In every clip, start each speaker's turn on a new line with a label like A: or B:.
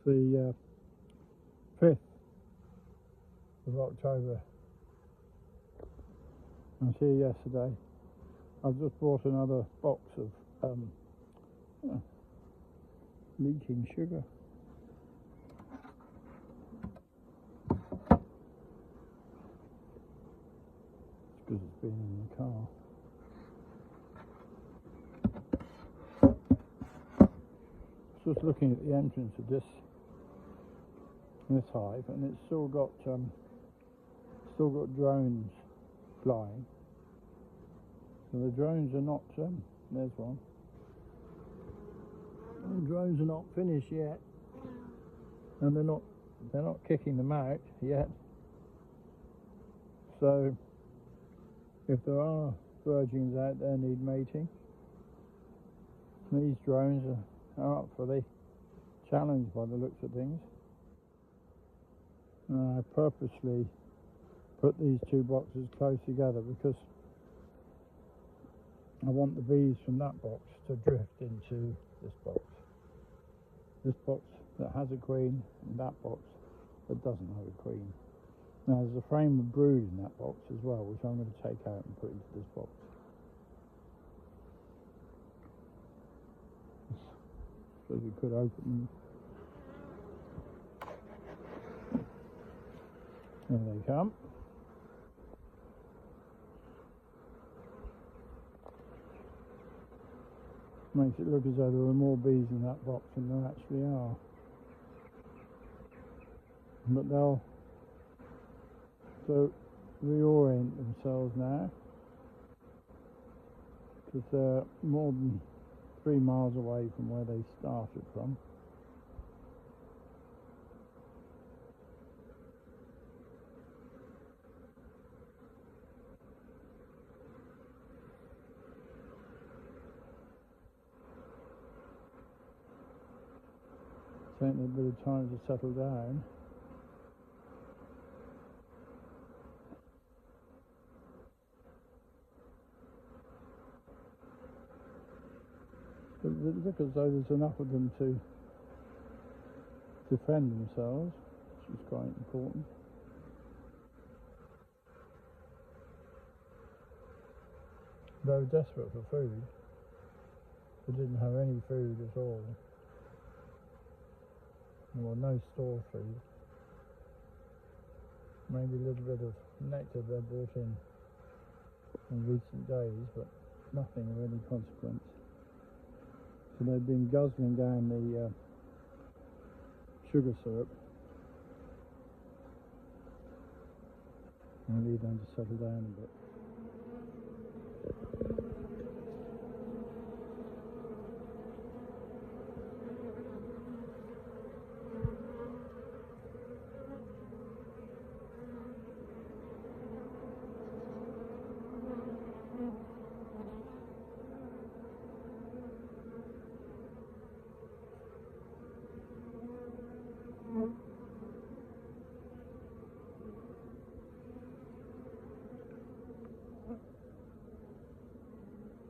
A: the 5th of October. I was here yesterday. I've just bought another box of leaching sugar. It's because it's been in the car. Just looking at the entrance of this hive, and it's still got drones flying. So the drones are not. There's one. The drones are not finished yet, and they're not kicking them out yet. So if there are virgins out there need mating, these drones are up for the challenge by the looks of things. And I purposely put these two boxes close together because I want the bees from that box to drift into this box. This box that has a queen and that box that doesn't have a queen. Now there's a frame of brood in that box as well, which I'm going to take out and put into this box. So we could open them. There they come. Makes it look as though there were more bees in that box than there actually are. But they'll reorient themselves now, because they're more than 3 miles away from where they started from. Taking a bit of time to settle down. But it looks as though there's enough of them to defend themselves, which is quite important. They were desperate for food. They didn't have any food at all. Well, no store food. Maybe a little bit of nectar they brought in recent days, but nothing of any consequence. So they've been guzzling down the sugar syrup. I'll leave them to settle down a bit.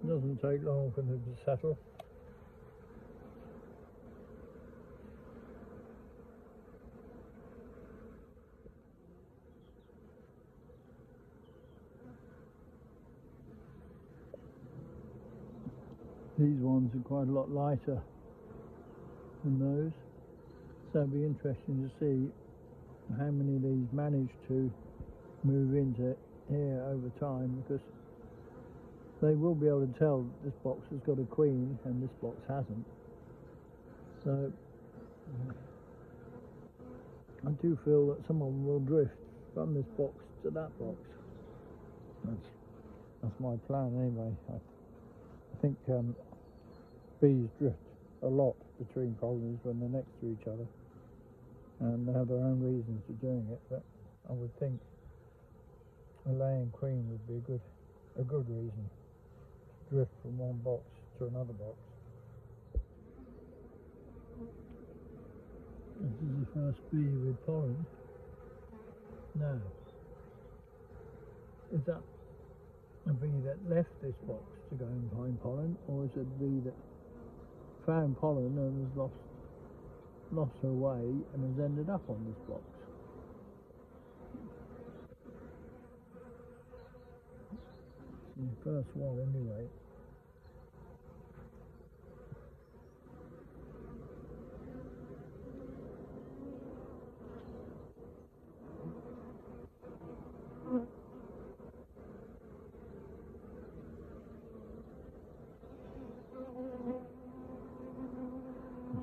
A: It doesn't take long for them to settle. These ones are quite a lot lighter than those, so it'll be interesting to see how many of these manage to move into here over time, because they will be able to tell that this box has got a queen and this box hasn't. So I do feel that some of them will drift from this box to that box. That's my plan anyway. I think bees drift a lot between colonies when they're next to each other, and they have their own reasons for doing it, but I would think a laying queen would be a good reason to drift from one box to another box. This is the first bee with pollen. Now, is that a bee that left this box to go and find pollen, or is it a bee that found pollen and has lost lost her way and has ended up on this box. The first one anyway.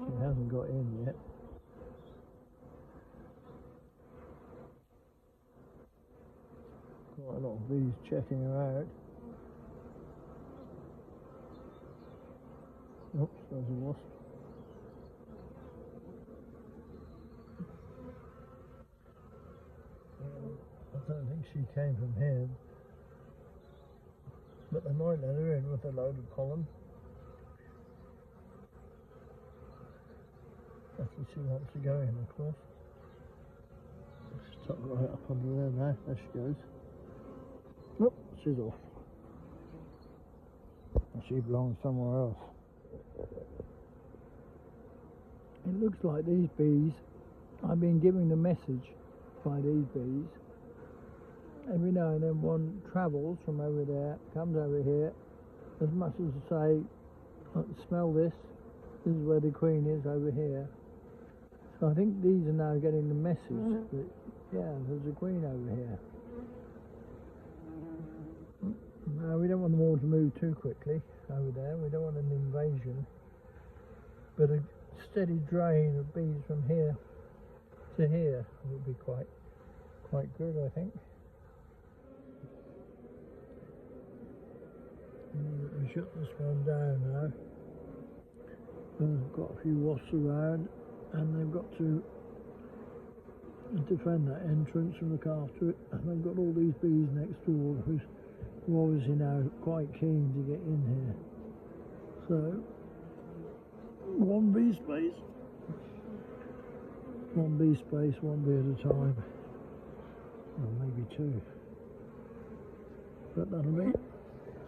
A: She hasn't got in yet. Quite a lot of bees checking her out. Oops, there's a wasp. I don't think she came from here, but they might let her in with a load of pollen. That's what she wants to go in, of course. She's tucked right up under there now. There she goes. Oh, she's off. She belongs somewhere else. It looks like these bees, I've been giving the message by these bees. Every now and then one travels from over there, comes over here, as much as to say, "Look, smell this, this is where the queen is over here." So I think these are now getting the message that, yeah, there's a queen over here. No, we don't want them all to move too quickly over there. We don't want an invasion, but a steady drain of bees from here to here would be quite good, I think. We shut this one down now. I've got a few wasps around, and they've got to defend that entrance and look after it. And they've got all these bees next door who are obviously now quite keen to get in here. So, one bee space, one bee at a time, or maybe two. But that'll be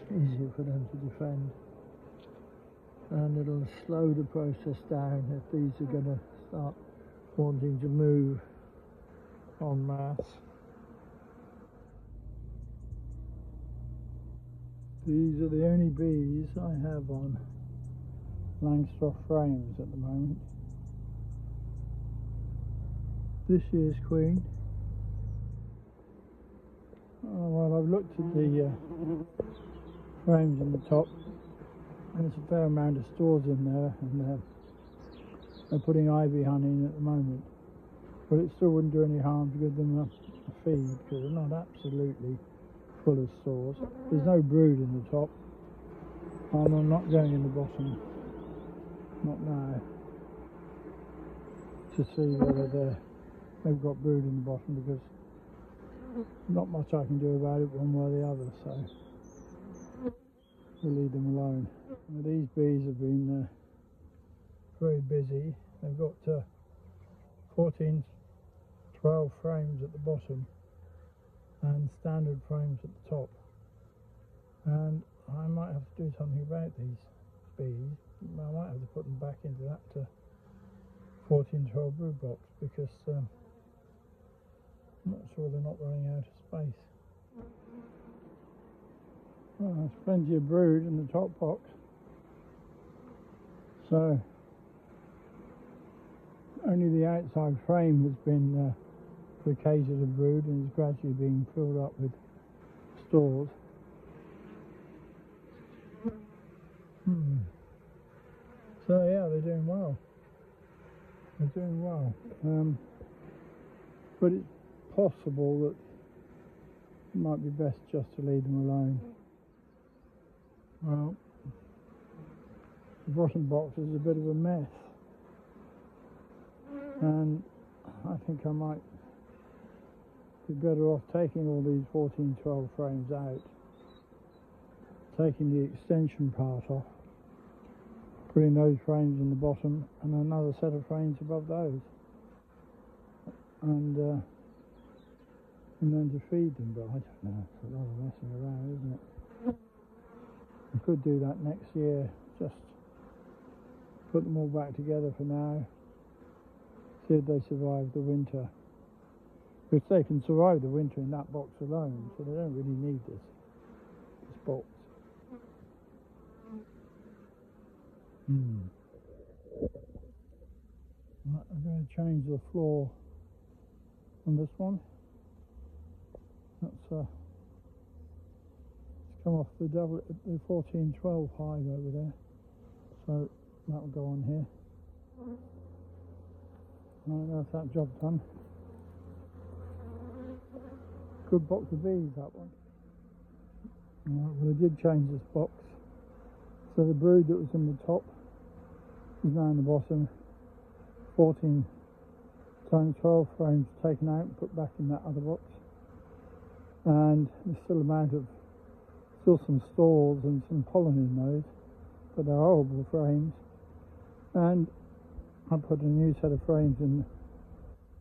A: easier for them to defend, and it'll slow the process down if these are going to start wanting to move en masse. These are the only bees I have on Langstroth frames at the moment. This year's queen. Oh, well, I've looked at the frames in the top. There's a fair amount of stores in there, and they're putting ivy honey in at the moment. But it still wouldn't do any harm to give them a feed, because they're not absolutely full of stores. There's no brood in the top. I'm not going in the bottom, not now, to see whether they've got brood in the bottom, because not much I can do about it one way or the other, so we'll leave them alone. Now, these bees have been very busy. They've got 14, 12 frames at the bottom and standard frames at the top, and I might have to do something about these bees. I might have to put them back into that 14-12 brood box, because I'm not sure they're not running out of space. Well, there's plenty of brood in the top box, so only the outside frame has been vacated of brood and is gradually being filled up with stores. So yeah, they're doing well. They're doing well. But it's possible that it might be best just to leave them alone. Well, the bottom box is a bit of a mess, and I think I might be better off taking all these 14-12 frames out, taking the extension part off, putting those frames in the bottom and another set of frames above those, and then to feed them. But I don't know, it's a lot of messing around, isn't it? I could do that next year, just put them all back together for now, see if they survive the winter. Which they can survive the winter in that box alone, so they don't really need this box. Right, I'm going to change the floor on this one. That's it's come off the 1412 hive over there, so that will go on here. Right, that's that job done. Good box of bees, that one. Right, well, I did change this box, so the brood that was in the top is now in the bottom. 14 times 12 frames taken out and put back in that other box, and there's still some stores and some pollen in those, but they're horrible frames. And I put a new set of frames in,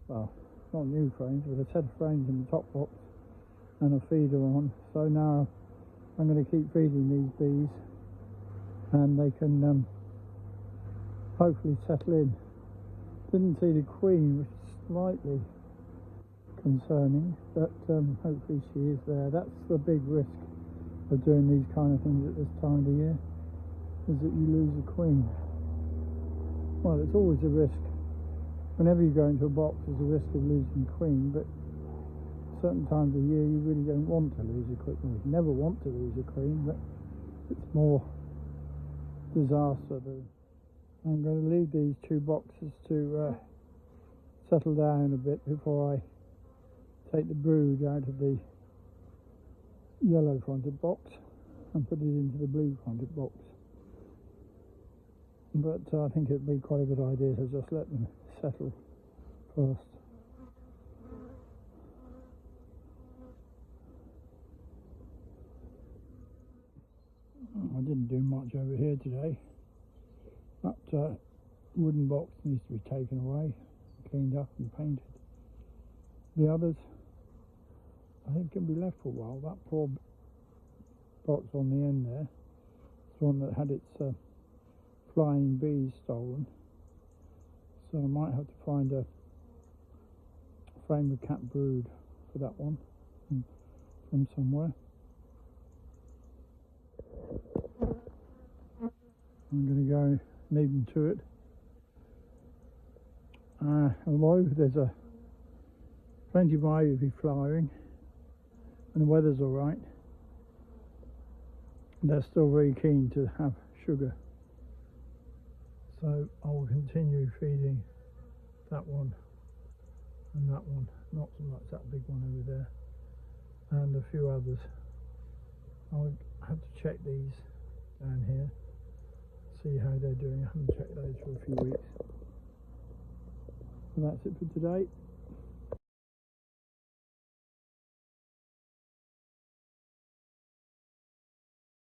A: well, not new frames, but a set of frames in the top box and a feeder on. So now I'm going to keep feeding these bees, and they can hopefully settle in. Didn't see the queen, which is slightly concerning, but hopefully she is there. That's the big risk of doing these kind of things at this time of the year, is that you lose the queen. Well, it's always a risk. Whenever you go into a box, there's a risk of losing the queen, but certain times of year you really don't want to lose a queen. Well, you never want to lose a queen, but it's more disaster. I'm going to leave these two boxes to settle down a bit before I take the brood out of the yellow fronted box and put it into the blue fronted box. But I think it'd be quite a good idea to just let them settle first. I didn't do much over here today. That wooden box needs to be taken away, cleaned up and painted. The others, I think, can be left for a while. That poor box on the end there is one that had its flying bees stolen, so I might have to find a frame of cat brood for that one from somewhere. I'm going to go lead them to it. Although there's plenty of ivy flowering and the weather's alright, they're still very keen to have sugar. So I will continue feeding that one and that one, not so much that big one over there, and a few others. I'll have to check these down here, see how they're doing. I haven't checked those for a few weeks. So that's it for today.